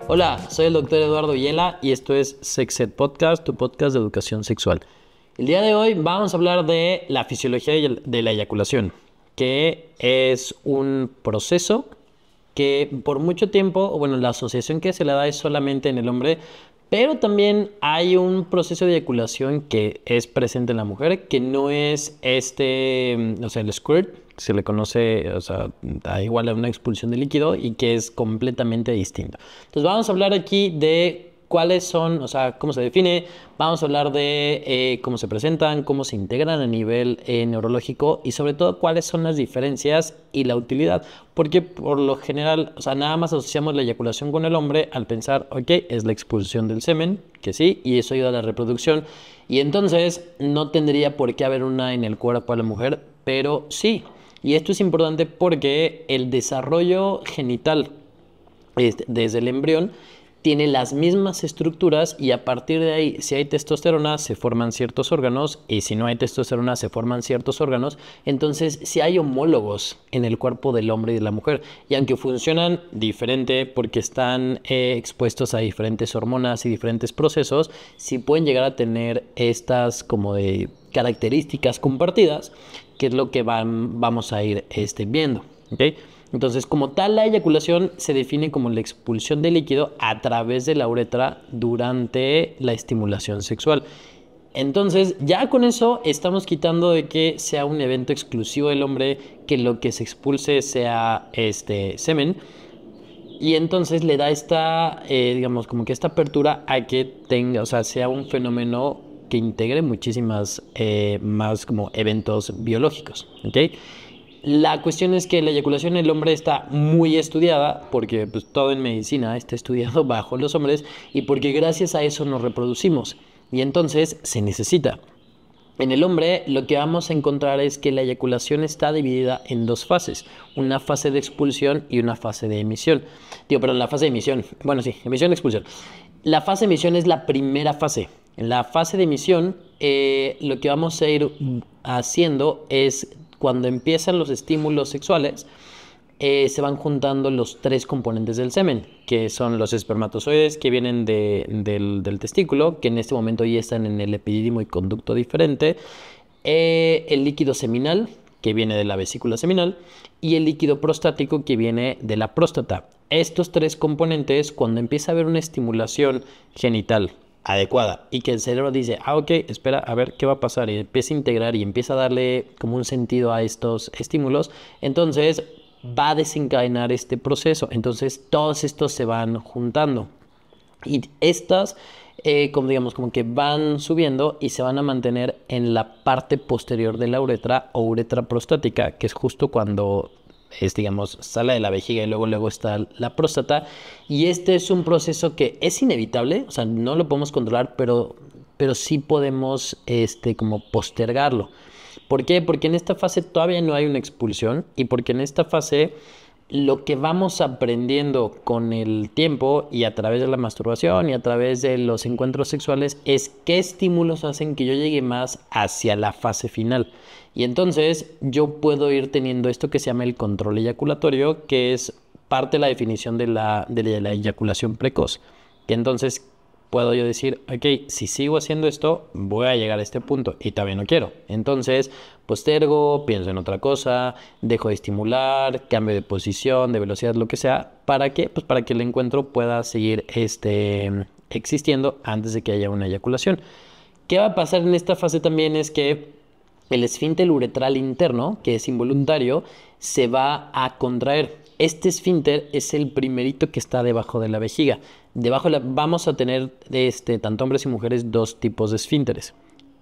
Hola, soy el doctor Eduardo Villela y esto es Sex Ed Podcast, tu podcast de educación sexual. El día de hoy vamos a hablar de la fisiología de la eyaculación, que es un proceso que por mucho tiempo, bueno, la asociación que se le da es solamente en el hombre, pero también hay un proceso de eyaculación que es presente en la mujer, que no es el squirt, se le conoce, da igual a una expulsión de líquido y que es completamente distinto. Entonces vamos a hablar aquí de cuáles son, cómo se define, vamos a hablar de cómo se presentan, cómo se integran a nivel neurológico y sobre todo cuáles son las diferencias y la utilidad, porque por lo general, nada más asociamos la eyaculación con el hombre al pensar, ok, es la expulsión del semen, que sí, y eso ayuda a la reproducción, y entonces no tendría por qué haber una en el cuerpo de la mujer, pero sí, y esto es importante porque el desarrollo genital desde el embrión tiene las mismas estructuras y a partir de ahí, si hay testosterona, se forman ciertos órganos y si no hay testosterona, se forman ciertos órganos. Entonces, si hay homólogos en el cuerpo del hombre y de la mujer y aunque funcionan diferente porque están expuestos a diferentes hormonas y diferentes procesos, sí pueden llegar a tener estas como de características compartidas, que es lo que vamos a ir viendo, ¿ok? Entonces, como tal, la eyaculación se define como la expulsión de líquido a través de la uretra durante la estimulación sexual. Entonces, ya con eso estamos quitando de que sea un evento exclusivo del hombre, que lo que se expulse sea semen. Y entonces le da esta, como que esta apertura a que tenga, sea un fenómeno que integre muchísimas más como eventos biológicos, ¿ok? La cuestión es que la eyaculación en el hombre está muy estudiada porque pues, todo en medicina está estudiado bajo los hombres y porque gracias a eso nos reproducimos y entonces se necesita. En el hombre lo que vamos a encontrar es que la eyaculación está dividida en dos fases, una fase de expulsión y una fase de emisión. La fase de emisión, emisión y expulsión. La fase de emisión es la primera fase. En la fase de emisión lo que vamos a ir haciendo es cuando empiezan los estímulos sexuales, se van juntando los tres componentes del semen, que son los espermatozoides que vienen del testículo, que en este momento ya están en el epidídimo y conducto diferente, el líquido seminal, que viene de la vesícula seminal, y el líquido prostático, que viene de la próstata. Estos tres componentes, cuando empieza a haber una estimulación genital adecuada y que el cerebro dice, ok, espera, a ver qué va a pasar, y empieza a integrar y empieza a darle como un sentido a estos estímulos, entonces va a desencadenar este proceso. Entonces todos estos se van juntando y estas como que van subiendo y se van a mantener en la parte posterior de la uretra o uretra prostática, que es justo cuando sale de la vejiga y luego está la próstata. Y este es un proceso que es inevitable, no lo podemos controlar, pero sí podemos como postergarlo. ¿Por qué? Porque en esta fase todavía no hay una expulsión y porque en esta fase lo que vamos aprendiendo con el tiempo y a través de la masturbación y a través de los encuentros sexuales es qué estímulos hacen que yo llegue más hacia la fase final. Y entonces yo puedo ir teniendo esto que se llama el control eyaculatorio, que es parte de la definición de la eyaculación precoz. Que entonces puedo yo decir, ok, si sigo haciendo esto, voy a llegar a este punto y también no quiero. Entonces, postergo, pienso en otra cosa, dejo de estimular, cambio de posición, de velocidad, lo que sea. ¿Para qué? Pues para que el encuentro pueda seguir existiendo antes de que haya una eyaculación. ¿Qué va a pasar en esta fase también? Es que el esfínter uretral interno, que es involuntario, se va a contraer. Este esfínter es el primerito que está debajo de la vejiga. Vamos a tener, tanto hombres y mujeres, dos tipos de esfínteres.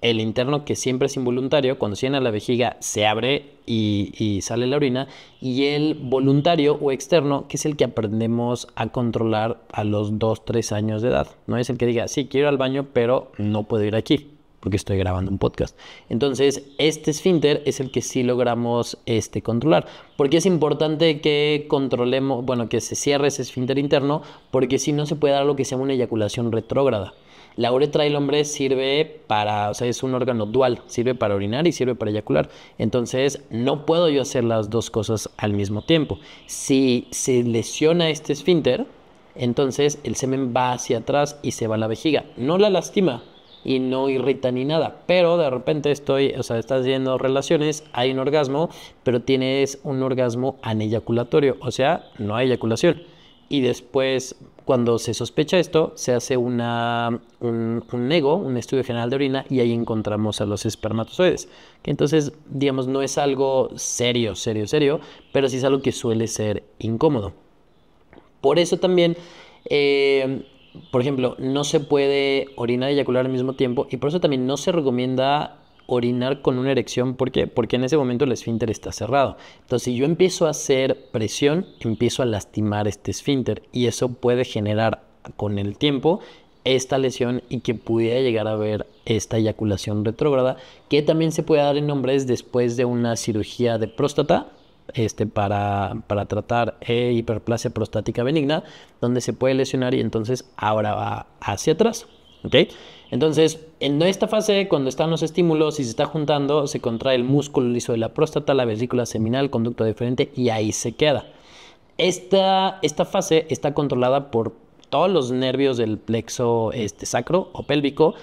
El interno, que siempre es involuntario, cuando se llena la vejiga se abre y sale la orina. Y el voluntario o externo, que es el que aprendemos a controlar a los 2-3 años de edad. No es el que diga, sí, quiero ir al baño, pero no puedo ir aquí porque estoy grabando un podcast. Entonces, este esfínter es el que sí logramos controlar. Porque es importante que controlemos, que se cierre ese esfínter interno, porque si no se puede dar lo que se llama una eyaculación retrógrada. La uretra del hombre sirve para, o sea, es un órgano dual, sirve para orinar y sirve para eyacular. Entonces, no puedo yo hacer las dos cosas al mismo tiempo. Si se lesiona este esfínter, entonces el semen va hacia atrás y se va a la vejiga. No la lastima y no irrita ni nada, pero de repente estás haciendo relaciones, hay un orgasmo, pero tienes un orgasmo aneyaculatorio, o sea, no hay eyaculación. Y después, cuando se sospecha esto, se hace un nego, un estudio general de orina, y ahí encontramos a los espermatozoides. Que entonces, digamos, no es algo serio, pero sí es algo que suele ser incómodo. Por eso también, por ejemplo, no se puede orinar y eyacular al mismo tiempo, y por eso también no se recomienda orinar con una erección. ¿Por qué? Porque en ese momento el esfínter está cerrado. Entonces, si yo empiezo a hacer presión, empiezo a lastimar este esfínter, y eso puede generar con el tiempo esta lesión y que pudiera llegar a haber esta eyaculación retrógrada, que también se puede dar en hombres después de una cirugía de próstata, para tratar hiperplasia prostática benigna, donde se puede lesionar y entonces ahora va hacia atrás. ¿Ok? Entonces, en esta fase, cuando están los estímulos y se está juntando, se contrae el músculo liso de la próstata, la vesícula seminal, conducto deferente, y ahí se queda. Esta fase está controlada por todos los nervios del plexo sacro o pélvico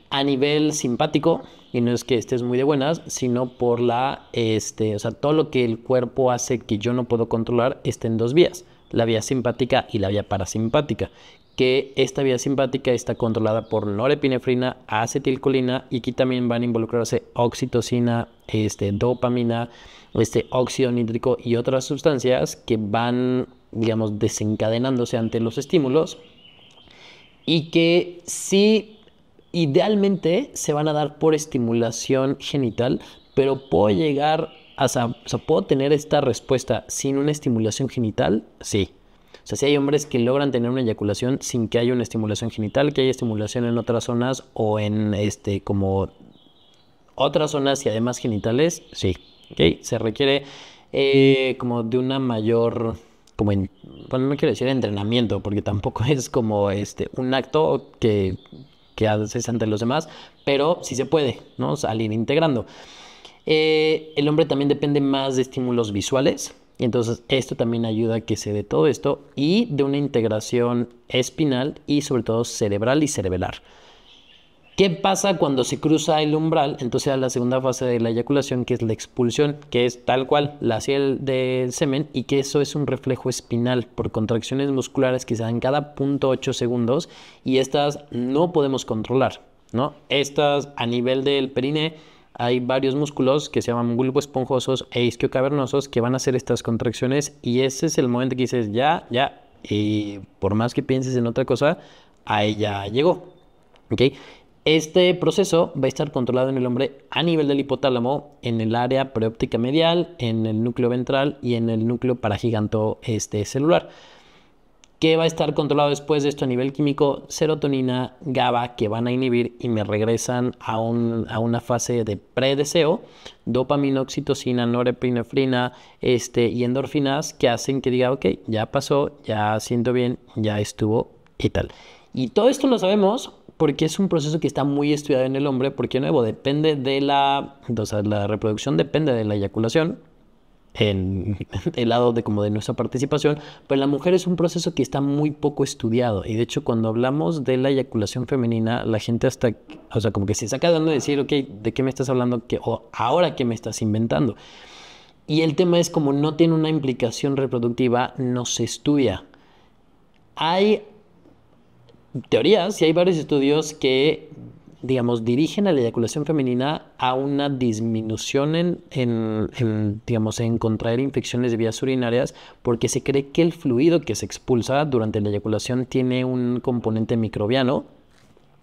a nivel simpático, y no es que estés muy de buenas, sino por o sea, todo lo que el cuerpo hace que yo no puedo controlar está en dos vías, la vía simpática y la vía parasimpática, que esta vía simpática está controlada por norepinefrina, acetilcolina, y aquí también van a involucrarse oxitocina, dopamina, óxido nítrico y otras sustancias que van, digamos, desencadenándose ante los estímulos, y que sí, idealmente se van a dar por estimulación genital, pero puedo llegar o sea, puedo tener esta respuesta sin una estimulación genital, sí. O sea, si hay hombres que logran tener una eyaculación sin que haya una estimulación genital, que haya estimulación en otras zonas o en como otras zonas y además genitales, sí. ¿Okay? Se requiere como de una mayor, bueno, no quiero decir entrenamiento, porque tampoco es como un acto que haces ante los demás, pero sí se puede, ¿no? Salir integrando. El hombre también depende más de estímulos visuales, y entonces esto también ayuda a que se dé todo esto y de una integración espinal y sobre todo cerebral y cerebelar. ¿Qué pasa cuando se cruza el umbral? Entonces a la segunda fase de la eyaculación, que es la expulsión, que es tal cual la hacia del semen, y que eso es un reflejo espinal por contracciones musculares que se dan cada 0.8 segundos, y estas no podemos controlar, ¿no? Estas a nivel del perine hay varios músculos que se llaman bulbo esponjosos e isquiocavernosos que van a hacer estas contracciones, y ese es el momento que dices ya, y por más que pienses en otra cosa, ahí ya llegó. ¿Ok? Este proceso va a estar controlado en el hombre a nivel del hipotálamo, en el área preóptica medial, en el núcleo ventral y en el núcleo paragiganto celular. ¿Qué va a estar controlado después de esto a nivel químico? Serotonina, GABA, que van a inhibir y me regresan a una fase de predeseo, dopamina, oxitocina, norepinefrina y endorfinas, que hacen que diga, ok, ya pasó, ya siento bien, ya estuvo y tal. Y todo esto lo sabemos porque es un proceso que está muy estudiado en el hombre, porque de nuevo depende de la reproducción depende de la eyaculación, en el lado de nuestra participación, pero en la mujer es un proceso que está muy poco estudiado, y de hecho cuando hablamos de la eyaculación femenina, la gente hasta, o sea, como que se saca de onda de decir, ok, ¿de qué me estás hablando? O ahora, ¿qué me estás inventando? Y el tema es, como no tiene una implicación reproductiva, no se estudia. Hay teorías y hay varios estudios que, digamos, dirigen a la eyaculación femenina a una disminución en contraer infecciones de vías urinarias, porque se cree que el fluido que se expulsa durante la eyaculación tiene un componente microbiano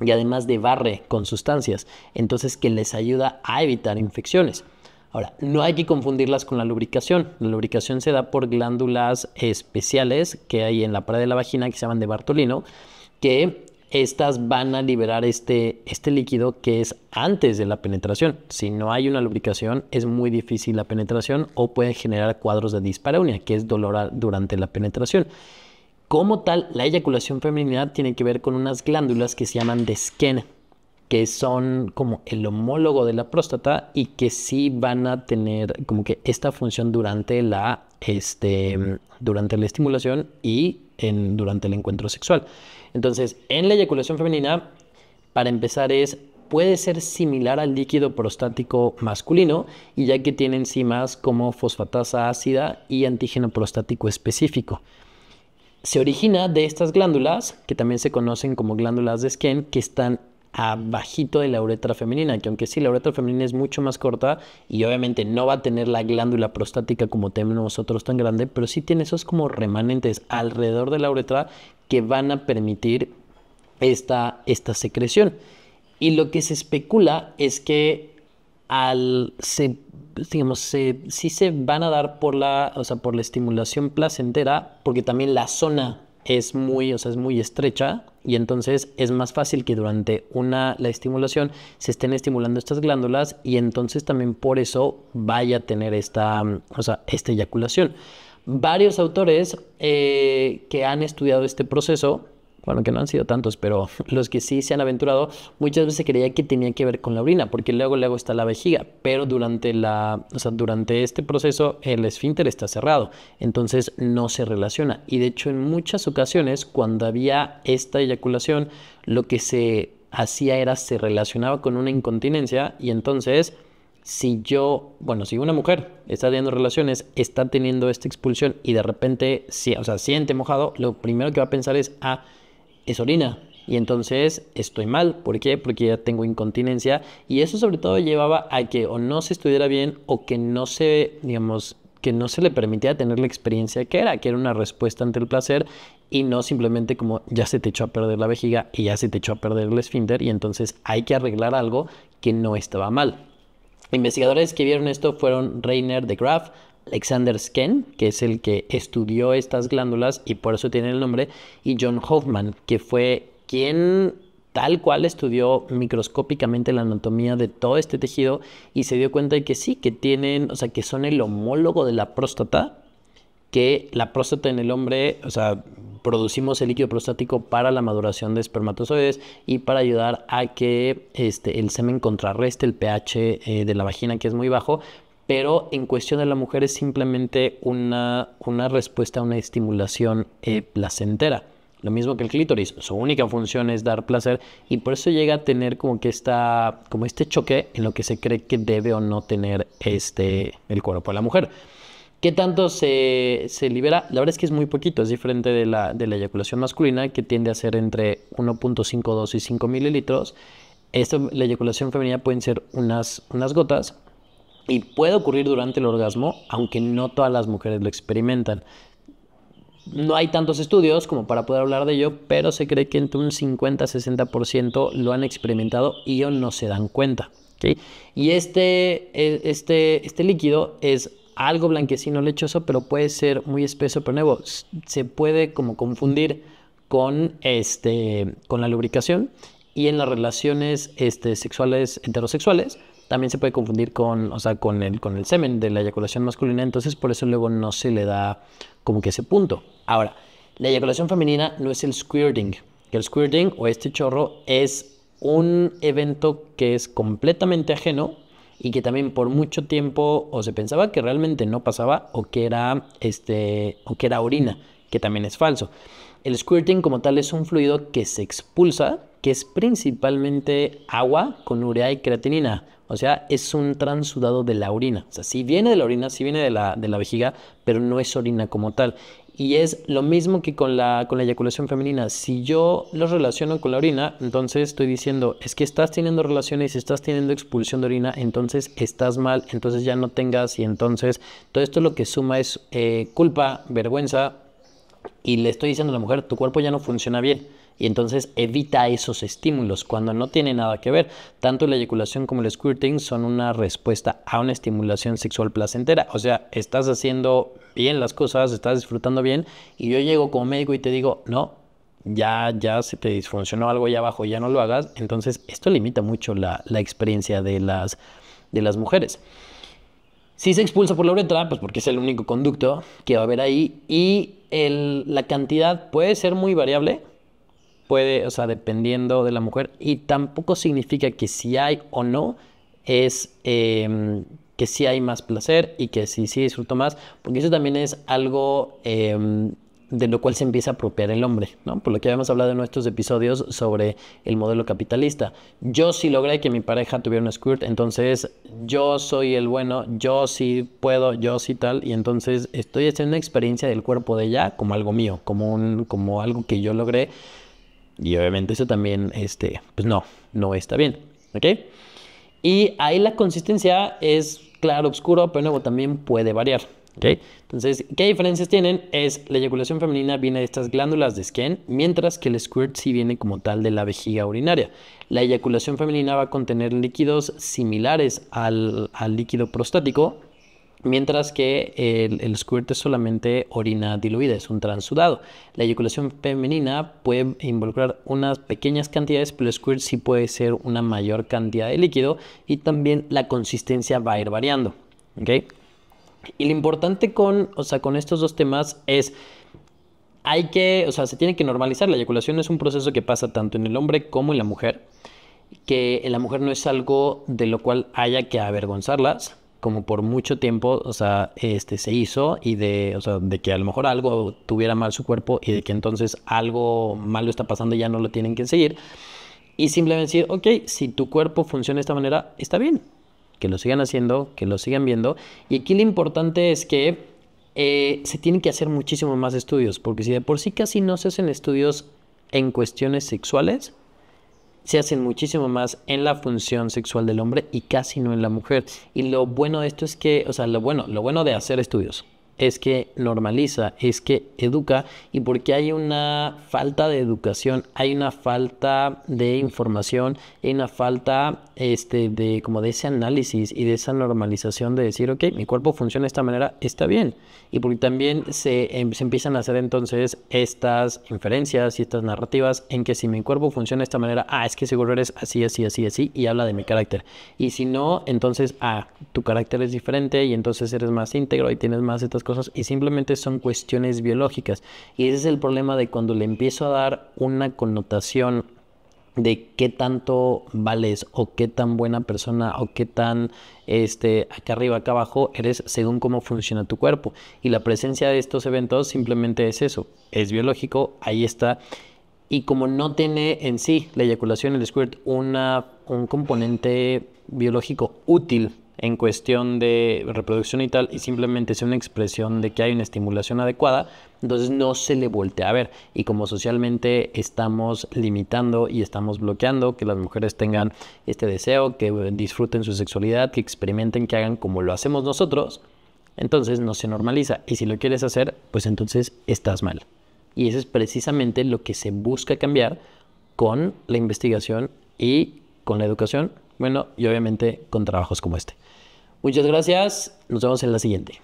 y además de barre con sustancias, entonces que les ayuda a evitar infecciones. Ahora, no hay que confundirlas con la lubricación. La lubricación se da por glándulas especiales que hay en la pared de la vagina, que se llaman de Bartolino, que estas van a liberar este líquido que es antes de la penetración. Si no hay una lubricación, es muy difícil la penetración o puede generar cuadros de dispareunia, que es dolor durante la penetración. Como tal, la eyaculación femenina tiene que ver con unas glándulas que se llaman de Skene, que son como el homólogo de la próstata y que sí van a tener como que esta función durante durante la estimulación y durante el encuentro sexual. Entonces, en la eyaculación femenina, para empezar puede ser similar al líquido prostático masculino, y ya que tiene enzimas como fosfatasa ácida y antígeno prostático específico. Se origina de estas glándulas, que también se conocen como glándulas de Skene, que están abajito de la uretra femenina, que aunque sí, la uretra femenina es mucho más corta y obviamente no va a tener la glándula prostática como tenemos nosotros tan grande, pero sí tiene esos como remanentes alrededor de la uretra que van a permitir esta secreción. Y lo que se especula es que sí se van a dar por por la estimulación placentera, porque también la zona es muy estrecha, y entonces es más fácil que durante la estimulación se estén estimulando estas glándulas, y entonces también por eso vaya a tener esta eyaculación. Varios autores que han estudiado este proceso, bueno, que no han sido tantos, pero los que sí se han aventurado, muchas veces se creía que tenía que ver con la orina, porque luego está la vejiga, pero durante este proceso el esfínter está cerrado, entonces no se relaciona. Y de hecho, en muchas ocasiones, cuando había esta eyaculación, lo que se hacía se relacionaba con una incontinencia, y entonces si una mujer está teniendo relaciones, está teniendo esta expulsión y de repente siente mojado, lo primero que va a pensar es orina. Y entonces estoy mal. ¿Por qué? Porque ya tengo incontinencia. Y eso sobre todo llevaba a que o no se estudiara bien, o que no se le permitía tener la experiencia que era una respuesta ante el placer, y no simplemente como ya se te echó a perder la vejiga y ya se te echó a perder el esfínter, y entonces hay que arreglar algo que no estaba mal. Investigadores que vieron esto fueron Rainer de Graaf, Alexander Skene, que es el que estudió estas glándulas y por eso tiene el nombre, y John Hoffman, que fue quien tal cual estudió microscópicamente la anatomía de todo este tejido y se dio cuenta de que sí, que que son el homólogo de la próstata, que la próstata en el hombre, producimos el líquido prostático para la maduración de espermatozoides y para ayudar a que el semen contrarreste el pH de la vagina, que es muy bajo, pero en cuestión de la mujer es simplemente una respuesta a una estimulación placentera. Lo mismo que el clítoris, su única función es dar placer, y por eso llega a tener como este choque en lo que se cree que debe o no tener el cuerpo de la mujer. ¿Qué tanto se libera? La verdad es que es muy poquito, es diferente de la eyaculación masculina, que tiende a ser entre 1.52 y 5 mililitros. La eyaculación femenina pueden ser unas gotas, y puede ocurrir durante el orgasmo, aunque no todas las mujeres lo experimentan. No hay tantos estudios como para poder hablar de ello, pero se cree que entre un 50-60% lo han experimentado y ellos no se dan cuenta, ¿okay? Y este líquido es algo blanquecino lechoso, pero puede ser muy espeso, pero nuevo. Se puede como confundir con la lubricación, y en las relaciones sexuales heterosexuales también se puede confundir con el semen de la eyaculación masculina, entonces por eso luego no se le da como que ese punto. Ahora, la eyaculación femenina no es el squirting. El squirting o chorro es un evento que es completamente ajeno, y que también por mucho tiempo o se pensaba que realmente no pasaba, o que era orina, que también es falso. El squirting como tal es un fluido que se expulsa, que es principalmente agua con urea y creatinina. O sea, es un transudado de la orina. O sea, sí viene de la orina, sí viene de la vejiga, pero no es orina como tal. Y es lo mismo que con la eyaculación femenina. Si yo lo relaciono con la orina, entonces estoy diciendo, es que estás teniendo relaciones, estás teniendo expulsión de orina, entonces estás mal, entonces ya no tengas, y entonces todo esto lo que suma es culpa, vergüenza, y le estoy diciendo a la mujer, tu cuerpo ya no funciona bien. Y entonces evita esos estímulos cuando no tiene nada que ver. Tanto la eyaculación como el squirting son una respuesta a una estimulación sexual placentera. O sea, estás haciendo bien las cosas, estás disfrutando bien, y yo llego como médico y te digo, no, ya se te disfuncionó algo allá abajo, ya no lo hagas. Entonces esto limita mucho la experiencia de las mujeres. Si se expulsa por la uretra, pues porque es el único conducto que va a haber ahí, y la cantidad puede ser muy variable, puede, o sea, dependiendo de la mujer, y tampoco significa que si hay o no es que sí hay más placer y que sí disfruto más, porque eso también es algo de lo cual se empieza a apropiar el hombre, ¿no? Por lo que habíamos hablado en nuestros episodios sobre el modelo capitalista. Yo sí logré que mi pareja tuviera un squirt, entonces yo soy el bueno, yo sí puedo, yo sí tal, y entonces estoy haciendo una experiencia del cuerpo de ella como algo mío, como algo que yo logré, y obviamente eso también, pues no está bien, ¿ok? Y ahí la consistencia es claro, oscuro, pero luego también puede variar. ¿Okay? Entonces, ¿qué diferencias tienen? Es la eyaculación femenina viene de estas glándulas de Skene, mientras que el squirt sí viene como tal de la vejiga urinaria. La eyaculación femenina va a contener líquidos similares al líquido prostático, mientras que el squirt es solamente orina diluida, es un transudado. La eyaculación femenina puede involucrar unas pequeñas cantidades, pero el squirt sí puede ser una mayor cantidad de líquido y también la consistencia va a ir variando. ¿Okay? Y lo importante con estos dos temas es, se tiene que normalizar. La eyaculación es un proceso que pasa tanto en el hombre como en la mujer, que en la mujer no es algo de lo cual haya que avergonzarlas, como por mucho tiempo, se hizo y de que a lo mejor algo tuviera mal su cuerpo y de que entonces algo malo está pasando y ya no lo tienen que seguir. Y simplemente decir, ok, si tu cuerpo funciona de esta manera, está bien. Que lo sigan haciendo, que lo sigan viendo. Y aquí lo importante es que se tienen que hacer muchísimo más estudios, porque si de por sí casi no se hacen estudios en cuestiones sexuales, se hacen muchísimo más en la función sexual del hombre y casi no en la mujer. Y lo bueno de esto es que, lo bueno de hacer estudios es que normaliza, es que educa, y porque hay una falta de educación, hay una falta de información, hay una falta de como de ese análisis y de esa normalización de decir, ok, mi cuerpo funciona de esta manera, está bien. Y porque también se empiezan a hacer entonces estas inferencias y estas narrativas en que si mi cuerpo funciona de esta manera, es que seguro eres así, así, así, así, y habla de mi carácter. Y si no, entonces, tu carácter es diferente y entonces eres más íntegro y tienes más estas cosas, y simplemente son cuestiones biológicas. Y ese es el problema de cuando le empiezo a dar una connotación de qué tanto vales o qué tan buena persona o qué tan acá arriba, acá abajo eres según cómo funciona tu cuerpo. Y la presencia de estos eventos simplemente es eso, es biológico, ahí está. Y como no tiene en sí la eyaculación, el squirt, un componente biológico útil en cuestión de reproducción y tal, y simplemente es una expresión de que hay una estimulación adecuada, entonces no se le voltea a ver. Y como socialmente estamos limitando y estamos bloqueando que las mujeres tengan este deseo, que disfruten su sexualidad, que experimenten, que hagan como lo hacemos nosotros, entonces no se normaliza. Y si lo quieres hacer, pues entonces estás mal. Y eso es precisamente lo que se busca cambiar con la investigación y con la educación, y obviamente con trabajos como este. Muchas gracias, nos vemos en la siguiente.